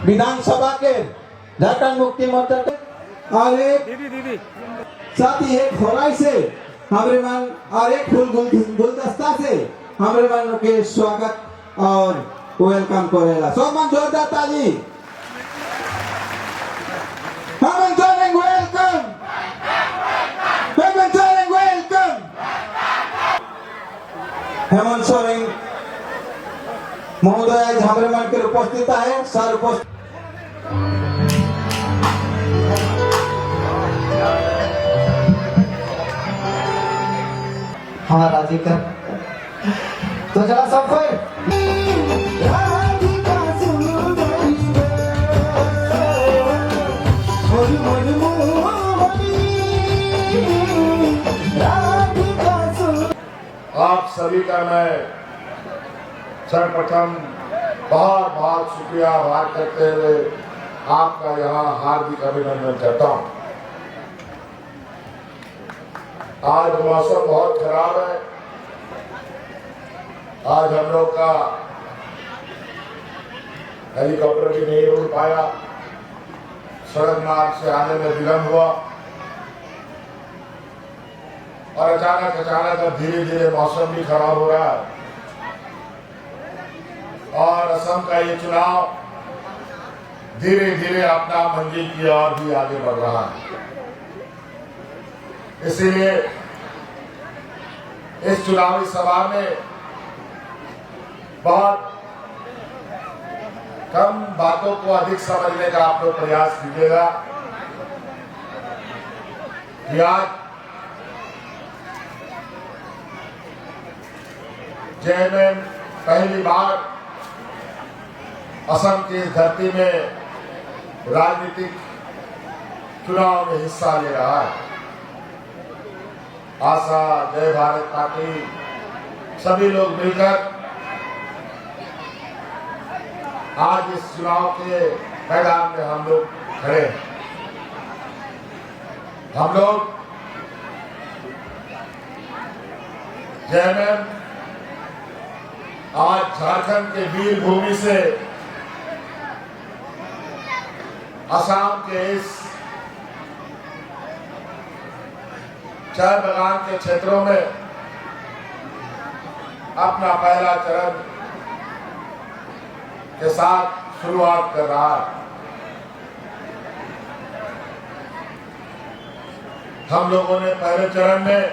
विधानसभा के झारखंड मुक्ति मोर्चा के और एक साथ ही एक होराई से हमारे मन और एक फूल गुलदस्ता से हमारे मन के स्वागत और वेलकम करेगा। सब मन जोरदार ताली। हम जोरेंगे वेलकम, हम जोरेंगे वेलकम। हेमंत सोरेन महोदय आज हमारे मन के उपस्थित है। सर उपस्थित हाँ राजी कर तो चला सब कोई आप सभी का मैं सर्वप्रथम बहुत बहुत शुक्रिया आभार करते हुए आपका यहाँ हार्दिक अभिनंदन करता हूँ। आज मौसम बहुत खराब है। आज हम लोग का हेलीकॉप्टर भी नहीं उड़ पाया, सड़क मार्ग से आने में विलम्ब हुआ और अचानक अब धीरे धीरे मौसम भी खराब हो रहा है और असम का ये चुनाव धीरे धीरे अपना मंजिल की ओर भी आगे बढ़ रहा है। इसीलिए इस चुनावी सभा में बहुत कम बातों को अधिक समझने का आप लोग प्रयास कीजिएगा कि आज जयमैन पहली बार असम की धरती में राजनीतिक चुनाव में हिस्सा ले रहा है। आशा, जय भारत पार्टी सभी लोग मिलकर आज इस चुनाव के मैदान में हम लोग खड़े हैं। हम लोग जयमैन आज झारखंड के वीर भूमि से असम के इस चाय बागान के क्षेत्रों में अपना पहला चरण के साथ शुरुआत कर रहा है। हम लोगों ने पहले चरण में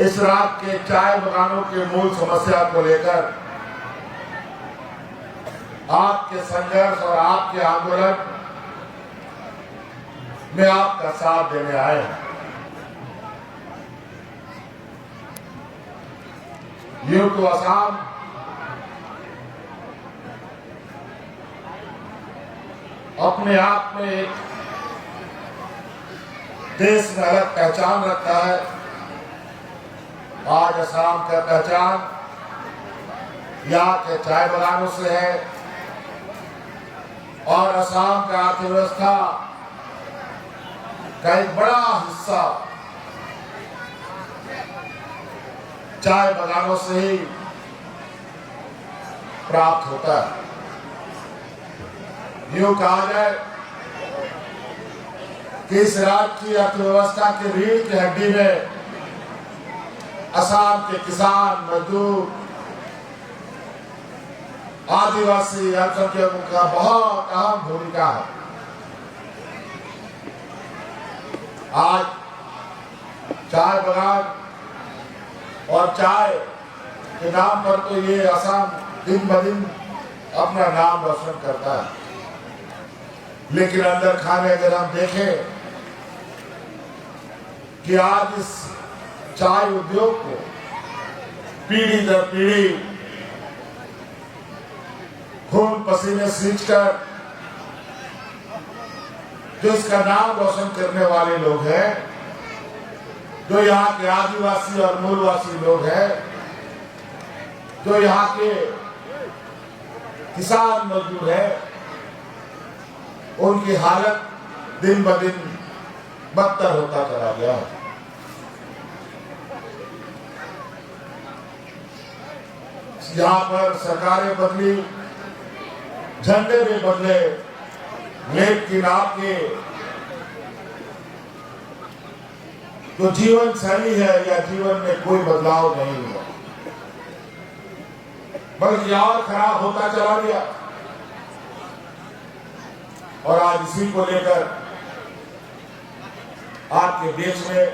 इस राज्य के चाय बागानों के मूल समस्या को लेकर आपके संघर्ष और आपके आंदोलन में आपका साथ देने आए हैं। यूं तो असम अपने आप में एक देश में अलग पहचान रखता है। आज असम का पहचान यहाँ के चाय बागानों से है और असम का अर्थव्यवस्था का एक बड़ा हिस्सा चाय बागानों से ही प्राप्त होता है। यूं कहा जाए कि इस राज्य की अर्थव्यवस्था के रीढ़ की हड्डी में असम के किसान, मजदूर, आदिवासी अल्पसंख्यकों का बहुत अहम भूमिका है। आज चाय बागान और चाय के नाम पर तो ये असम दिन ब दिन अपना नाम रोशन करता है, लेकिन अंदर खाने अगर हम देखें कि आज इस चाय उद्योग को पीढ़ी दर पीढ़ी खून पसीने सींचकर जो इसका नाम रोशन करने वाले लोग हैं, जो यहाँ के आदिवासी और मूलवासी लोग हैं, जो यहाँ के किसान मजदूर हैं, उनकी हालत दिन ब दिन बदतर होता चला गया। यहाँ पर सरकारें बदली, झंडे भी बदले, लेकिन आपके जो जीवन शैली है या जीवन में कोई बदलाव नहीं हुआ, बल्कि और खराब होता चला गया। और आज इसी को लेकर आपके देश में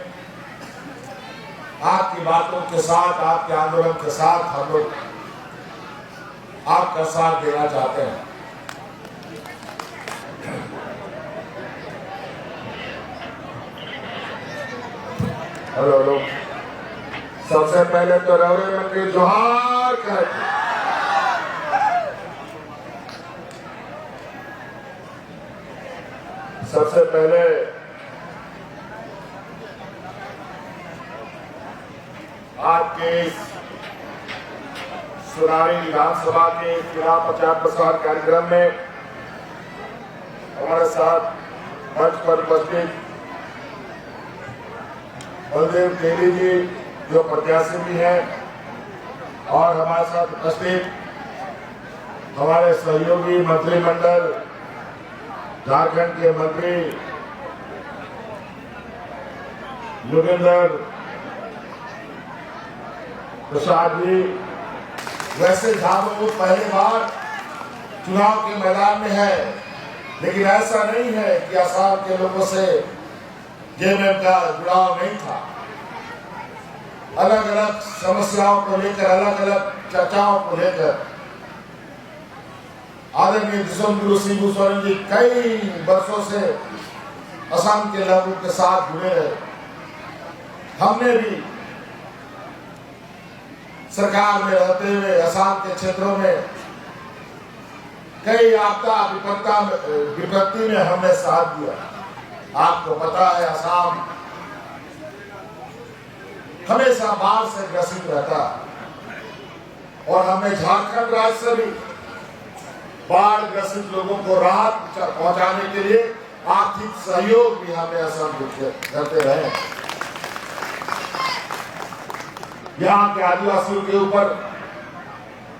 आपकी बातों के साथ, आपके आंदोलन के साथ हम लोग आपका साथ देना चाहते हैं। हेलो हेलो, सबसे पहले तो रवरे मंत्री जोहार करें। सबसे पहले आपके सुनारी विधानसभा के चुनाव प्रचार प्रसार कार्यक्रम में हमारे साथ मंच पर उपस्थित बलदेव तेली जी जो प्रत्याशी भी हैं, और हमारे साथ उपस्थित हमारे सहयोगी मंत्रिमंडल झारखंड के मंत्री योगेंद्र प्रसाद जी। वैसे झाबुआ पहली बार चुनाव के मैदान में है, लेकिन ऐसा नहीं है कि असम के लोगों से जेएमएम का जुड़ाव नहीं था। अलग अलग समस्याओं को लेकर, अलग अलग चर्चाओं को लेकर आदरणीय दिसोम शिबू सोरेन जी कई वर्षों से असम के लोगों के साथ जुड़े रहे। हमने भी सरकार में रहते हुए असम के क्षेत्रों में कई आपदा विपत्ति में हमने साथ दिया। आपको पता है असम हमेशा बाढ़ से ग्रसित रहता, और हमें झारखंड राज्य से भी बाढ़ ग्रसित लोगों को राहत पहुंचाने के लिए आर्थिक सहयोग भी हमें असम करते रहे। यहाँ के आदिवासियों के ऊपर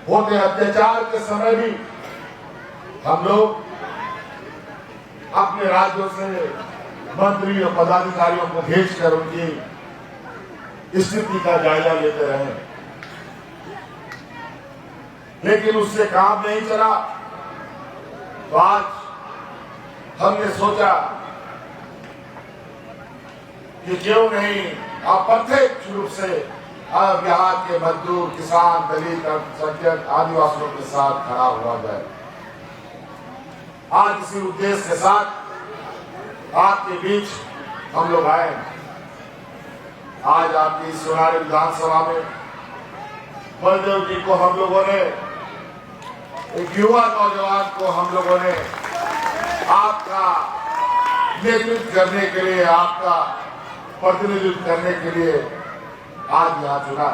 होते अत्याचार के समय भी हम लोग अपने राज्यों से मंत्री और पदाधिकारियों को भेजकर उनकी स्थिति का जायजा लेते रहे, लेकिन उससे काम नहीं चला। तो आज हमने सोचा कि क्यों नहीं अप्रत्यक्ष रूप से अब यहाँ के मजदूर, किसान, दलित, अल्पसंख्यक, आदिवासियों के साथ खड़ा हुआ जाए। आज इसी उद्देश्य के साथ आपके बीच हम लोग आए। आज आपकी सुनारी विधानसभा में बलदेव जी को हम लोगों ने, एक युवा नौजवान को हम लोगों ने आपका नेतृत्व करने के लिए, आपका प्रतिनिधित्व करने के लिए आज यहाँ चुना।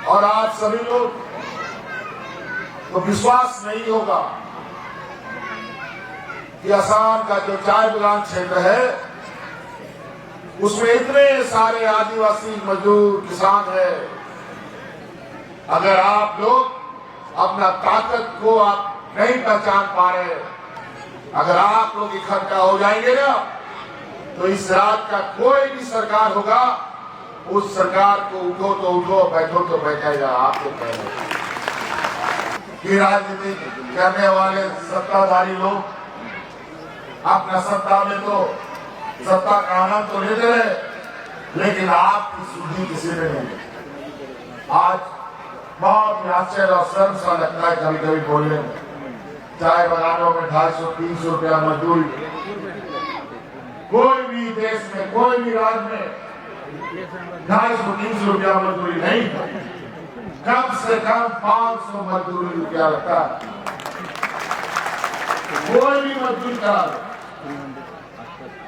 और आज सभी लोग को विश्वास नहीं होगा कि असम का जो चाय बगान क्षेत्र है उसमें इतने सारे आदिवासी मजदूर, किसान है। अगर आप लोग अपना ताकत को आप नहीं पहचान पा रहे, अगर आप लोग इकट्ठा हो जाएंगे ना, तो इस राज्य का कोई भी सरकार होगा, उस सरकार को उठो तो उठो, बैठो तो बैठेगा। आपको कहना कि राजनीति करने वाले सत्ताधारी लोग अपना सत्ता में तो सत्ता का आनंद तो लेते रहे, लेकिन आपकी सुधि किसी ने नहीं। आज बहुत ही आश्चर्य और शर्म सा लगता है कभी कभी बोलने में। चाय बगानों में 250-300 रुपया मजदूरी, कोई भी देश में, कोई भी राज्य में 250-300 रुपया मजदूरी नहीं, कम से कम 500 मजदूरी रुपया लगता है। कोई भी मजदूरी करा दो,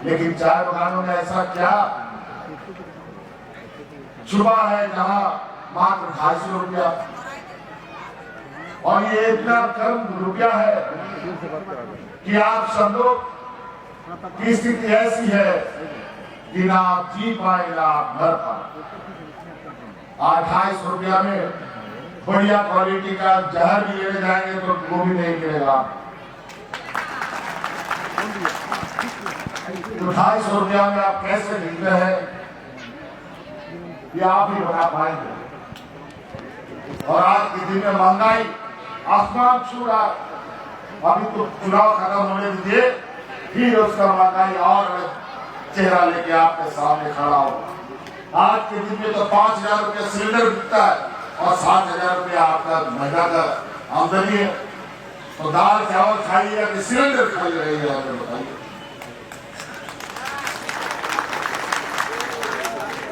लेकिन चाय बगानों में ऐसा क्या छुपा है जहां मात्र 250 रुपया, और ये इतना कम रुपया है कि आप सब लोग की स्थिति ऐसी है कि ना आप जी पाए ना आप मर पाए। 250 रुपया में बढ़िया क्वालिटी का जहर भी लेने जाएंगे तो वो भी नहीं मिलेगा। तो 250 रुपया में आप कैसे जीते हैं ये आप ही बता पाएंगे। और आज के दिन में महंगाई आसमान छू रहा, अभी तो चुनाव खत्म होने दीजिए, फिर उसका महंगाई और चेहरा लेके आपके सामने खड़ा हो। आज के दिन में तो 5,000 रुपया सिलेंडर बिकता है और 7,000 रुपया आपका महीना का आमदनी है, तो दाल चावल खाइए कि सिलेंडर खाई रही है, हमें बताइए।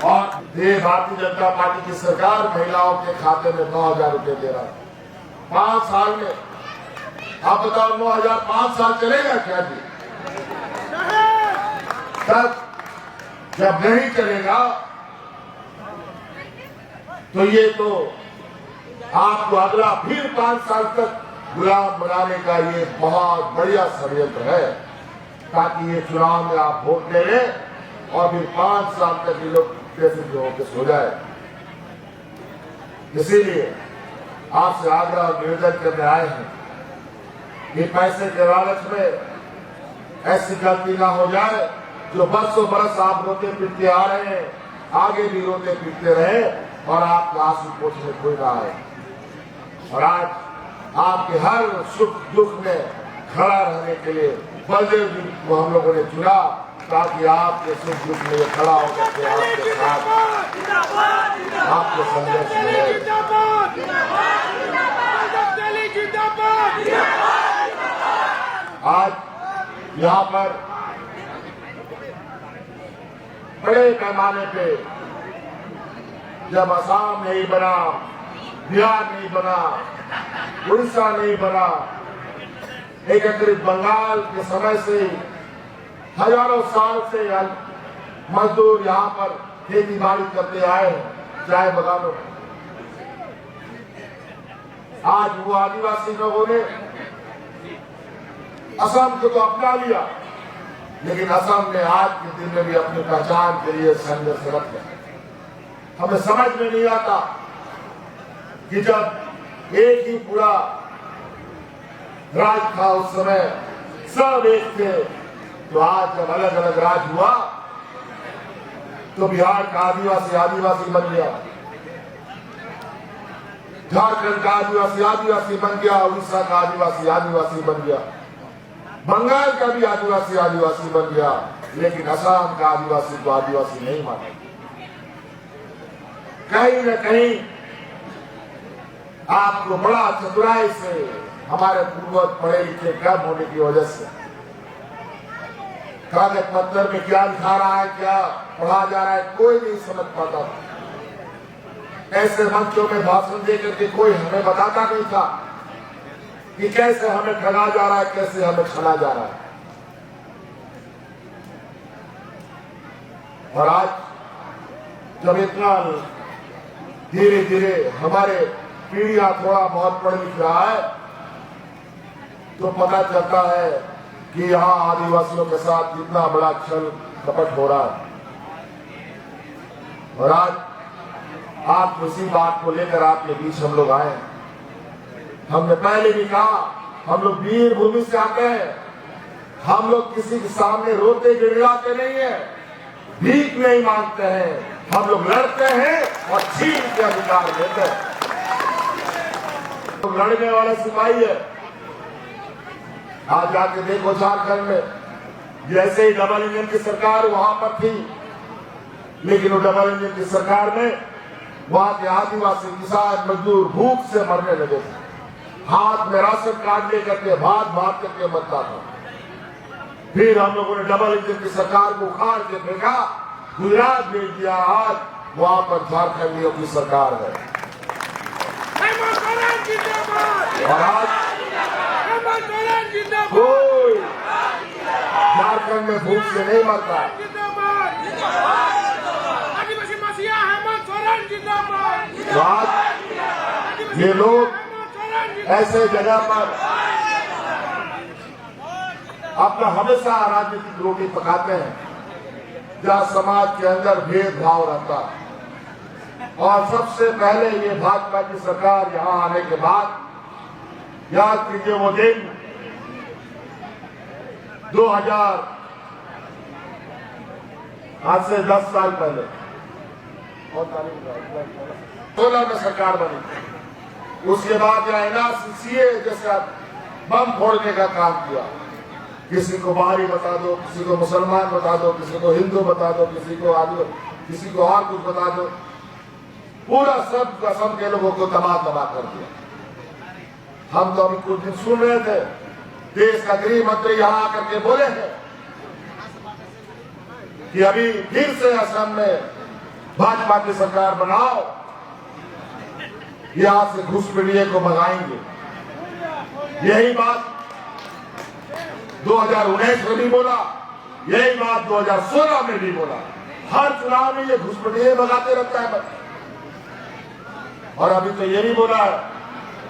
और ये भारतीय जनता पार्टी की सरकार महिलाओं के खाते में 9,000 रुपए दे रहा है 5 साल में। आप बताओ 9,000 5 साल चलेगा क्या जी? तब जब नहीं चलेगा तो ये तो आपको अगला फिर 5 साल तक गुलाम बनाने का ये बहुत बढ़िया षड्यंत्र है, ताकि ये चुनाव में आप वोट ले लें और फिर 5 साल तक ये लोग होकर सो जाए। इसीलिए आपसे आग्रह और निवेदन करने आए हैं कि पैसे के लालच में ऐसी गलती ना हो जाए जो बरसों बरस आप रोते पीटते आ रहे हैं, आगे भी रोते पीटते रहे और आपका आंसू पोंछने कोई ना आए। और आज आपके हर सुख दुख में खड़ा रहने के लिए बलदेव जी को हम लोगों ने चुना, ताकि आपके सुख दुख में खड़ा होकर के आपके साथ आपके संदेश मिले। आज यहाँ पर बड़े पैमाने पे जब असम नहीं बना, बिहार नहीं बना, उड़ीसा नहीं बना, एकत्रित बंगाल के समय से हजारों साल से मजदूर यहाँ पर खेती बाड़ी करते आए चाय बगानों में। आज वो आदिवासी लोगों ने असम को तो अपना लिया, लेकिन असम ने आज के दिन में भी अपनी पहचान के लिए संघर्षरत है। हमें समझ में नहीं आता कि जब एक ही पूरा राज था उस समय सब एक थे, तो आज जब अलग अलग राज हुआ तो बिहार का आदिवासी आदिवासी बन गया, झारखंड का आदिवासी आदिवासी बन गया, उड़ीसा का आदिवासी आदिवासी बन गया, बंगाल का भी आदिवासी आदिवासी बन गया, लेकिन असम का आदिवासी को आदिवासी नहीं माना। कहीं न कहीं आपको बड़ा चतुराई से हमारे पूर्वज पढ़े लिखे कम होने की वजह से कागज पत्थर में क्या लिखा रहा है, क्या पढ़ा जा रहा है, कोई नहीं समझ पाता। ऐसे मंचों में भाषण देकर के कोई हमें बताता नहीं था कि कैसे हमें ठगा जा रहा है, कैसे हमें छला जा रहा है। और आज जब इतना धीरे धीरे हमारे पीढ़ियां थोड़ा बहुत पढ़ लिख रहा है, तो पता चलता है कि यहाँ आदिवासियों के साथ कितना बड़ा छल कपट हो रहा है। और आज आप उसी बात को लेकर आपके बीच हम लोग आए। हमने पहले भी कहा, हम लोग वीर भूमि से आते हैं, हम लोग किसी के सामने रोते गिड़गिड़ाते नहीं है, भीख नहीं मांगते हैं, हम लोग लड़ते हैं और छीन के अधिकार देते हैं। तो लड़ने वाला सिपाही है। आज जाके देखो झारखंड में जैसे ही डबल इंजन की सरकार वहां पर थी, लेकिन वो डबल इंजन की सरकार में वहां के आदिवासी किसान मजदूर भूख से मरने लगे थे। हाथ में राशन कार्ड लेकर के भाग भाग करके मरता था। फिर हम लोगों ने डबल इंजन की सरकार को उखाड़ के फेंका, गुजरात भेज दिया, आज वहां पर झारखंडियों की सरकार है। और आज कोई झारखंड में भूख से नहीं मरता। तो आज ये लोग ऐसे जगह पर अपना हमेशा राजनीतिक रोटी पकाते हैं जहां समाज के अंदर भेदभाव रहता है। और सबसे पहले ये भाजपा की सरकार यहां आने के बाद याद कीजिए वो दिन 2000 आज से 10 साल पहले 16 में सरकार बनी। उसके बाद यहाँ एनआरसीसीए जैसा बम फोड़ने का काम किया। किसी को बाहरी बता दो, किसी को मुसलमान बता दो, किसी को हिंदू बता दो, किसी को आदि, किसी को और कुछ बता दो, पूरा सब के लोगों को तबाह कर दिया। हम तो अभी कुछ दिन सुन रहे थे, देश का गृह मंत्री यहां आकर के बोले हैं कि अभी फिर से असम में भाजपा की सरकार बनाओ, यहां से घुसपैठिए को भगाएंगे। यही बात 2019 में भी बोला, यही बात 2016 में भी बोला। हर चुनाव में ये घुसपैठिए भगाते रहता है। और अभी तो ये भी बोला है,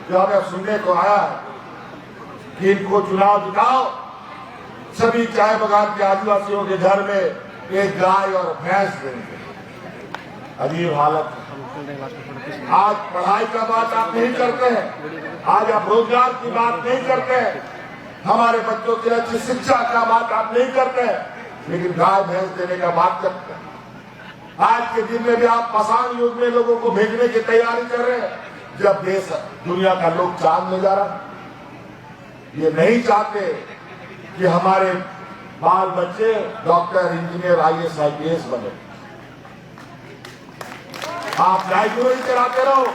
जो हमें सुनने को आया है कि इनको चुनाव जिताओ, सभी चाय बगान के आदिवासियों के घर में एक गाय और भैंस देंगे। अजीब हालत है। आज पढ़ाई का बात आप नहीं करते हैं, आज आप रोजगार की बात नहीं करते हैं, हमारे बच्चों की अच्छी शिक्षा का बात आप नहीं करते हैं, लेकिन गाय भैंस देने का बात करते हैं। आज के दिन में भी आप पाषाण युग में लोगों को भेजने की तैयारी कर रहे हैं, जब देश दुनिया का लोग चांद में जा रहा है। ये नहीं चाहते कि हमारे बाल बच्चे डॉक्टर, इंजीनियर, IAS, IPS बने। आप लाइब्रेरी चलाते रहो,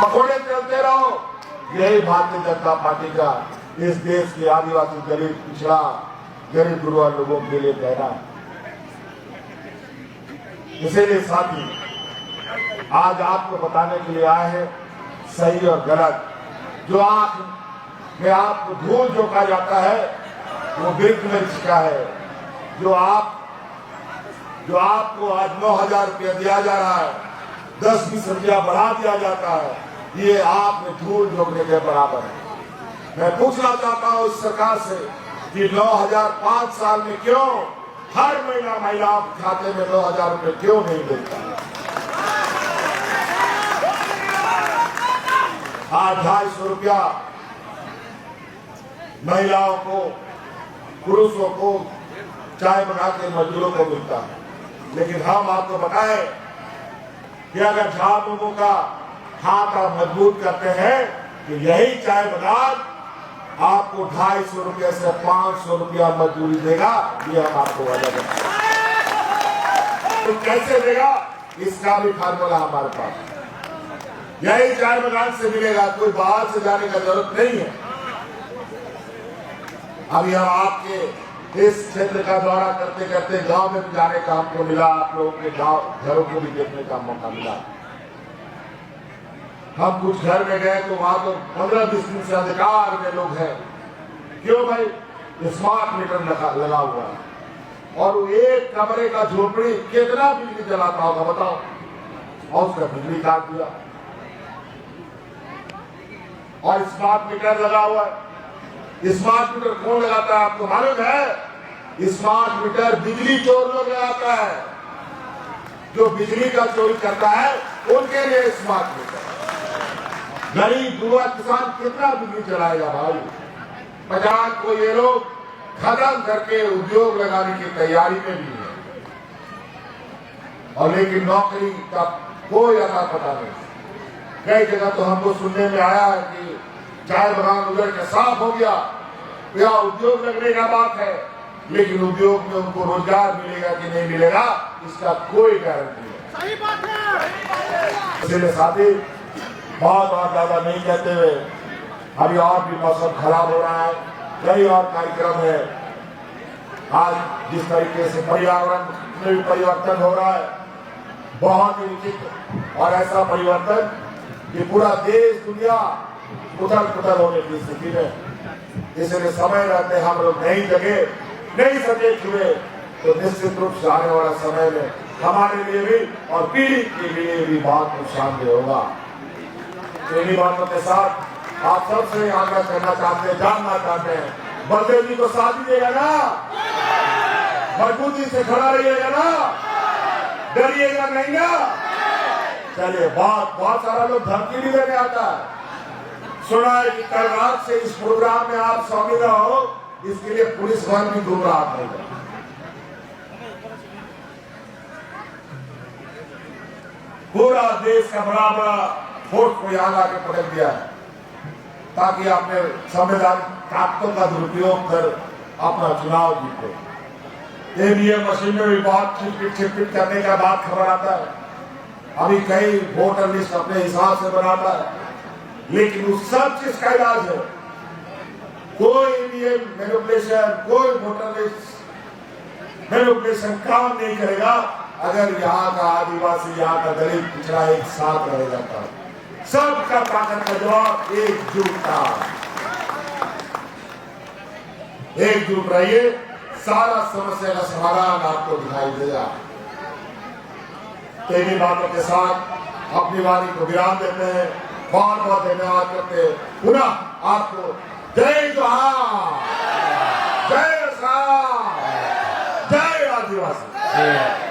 पकौड़े चलते रहो। यही भारतीय जनता पार्टी का इस देश के आदिवासी, गरीब, पिछड़ा, गरीब गुरुआ लोगों के लिए कहना है। इसीलिए साथी आज आपको बताने के लिए आए हैं सही और गलत। जो आंख में आपको धूल झोंका जाता है वो वृक्ष में छिका है। जो आपको आज 9,000 रुपया दिया जा रहा है, 10-20 रुपया बढ़ा दिया जाता है, ये आप में धूल झोंकने के बराबर है। मैं पूछना चाहता हूं इस सरकार से कि 9,000 5 साल में क्यों हर महीना महिलाओं के खाते में 9,000 रुपये क्यों नहीं मिलता? आज 250 रुपया महिलाओं को, पुरुषों को, चाय बना के मजदूरों को मिलता है। लेकिन हम आपको बताएं कि अगर झाड़ लोगों का हाथ आप मजबूत करते हैं तो यही चाय बागान आपको 250 रुपये से 500 रुपया मजदूरी देगा। ये हम आपको वादा करते हैं। तो कैसे देगा, इसका भी फार्मूला हमारे पास यही चाय बागान से मिलेगा। कोई बाहर से जाने का जरूरत नहीं है। अभी हम आपके इस क्षेत्र का दौरा करते करते गांव में भी जाने का हमको मिला, आप लोगों के गांव घरों को भी देखने का मौका मिला। हम कुछ घर में गए तो वहां तो 15-20 दिन से अधिकार में लोग हैं। क्यों भाई? स्मार्ट मीटर लगा हुआ है और वो एक कमरे का झोपड़ी कितना बिजली जलाता होगा बताओ, और उसका बिजली काट दिया। और स्मार्ट मीटर लगा हुआ है। स्मार्ट मीटर कौन लगाता है आपको मालूम है? स्मार्ट मीटर बिजली चोर लोग लगाता है। जो बिजली का चोरी करता है उनके लिए स्मार्ट मीटर। गरीब बुआ किसान कितना बिजली चलाएगा भाई? 50 को ये लोग खत्म करके उद्योग लगाने की तैयारी में भी है, और लेकिन नौकरी का कोई अता पता नहीं। कई जगह तो हमको सुनने में आया है कि चाय बागान उधर के साफ हो गया, या उद्योग लगने का बात है, लेकिन उद्योग में उनको रोजगार मिलेगा कि नहीं मिलेगा इसका कोई गारंटी नहीं। सही बात है। इसलिए साथी बहुत और ज्यादा नहीं कहते हुए, अभी और भी मौसम खराब हो रहा है, कई और कार्यक्रम है। आज जिस तरीके से पर्यावरण में भी परिवर्तन हो रहा है, बहुत ही उचित और ऐसा परिवर्तन कि पूरा देश दुनिया उथल पुथल होने की स्थिति में, इसलिए समय रहते हम लोग नई जगह नई सचेत हुए तो निश्चित रूप से आने वाला समय में हमारे लिए भी और पीढ़ी के लिए भी बहुत नुकसानदेह होगा। तो इन्हीं बातों के साथ आप सबसे आग्रह करना चाहते हैं, जानना चाहते हैं, बलदेव जी को साथ दीजिएगा ना, मजबूती से खड़ा रहिएगा ना, डरिएगा नहीं ना। चलिए, बहुत सारा लोग धमकी भी देने आता है। सुना है कि कल रात से इस प्रोग्राम में आप शामिल हो, इसके लिए पुलिस बल भी घूम रहा था। पूरा देश का बड़ा बड़ा फोर्स को यहाँ लाके पटक दिया है ताकि आपने संवैधानिक ताकतों का दुरुपयोग कर अपना चुनाव जीते। ईवीएम मशीन में भी बहुत छिटपिट करने का बात खबर आता है। अभी कई वोटर लिस्ट अपने हिसाब से बनाता है, लेकिन उस सब चीज का इलाज है। कोई ईवीएम मैनिपुलेशन, कोई वोटर लिस्ट मैनिपुलेशन काम नहीं करेगा अगर यहाँ का आदिवासी, यहाँ का दलित पिछड़ा एक साथ रह जाता। सबका ताकत का जवाब एकजुटता। एकजुट रहिए, सारा समस्या का समाधान आपको दिखाई देगा। तेरी बातों के साथ अपनी वाणी को विराम देते हैं। बहुत बहुत धन्यवाद करते हैं। पुनः आपको जय जोहार, जय राम, जय आदिवासी।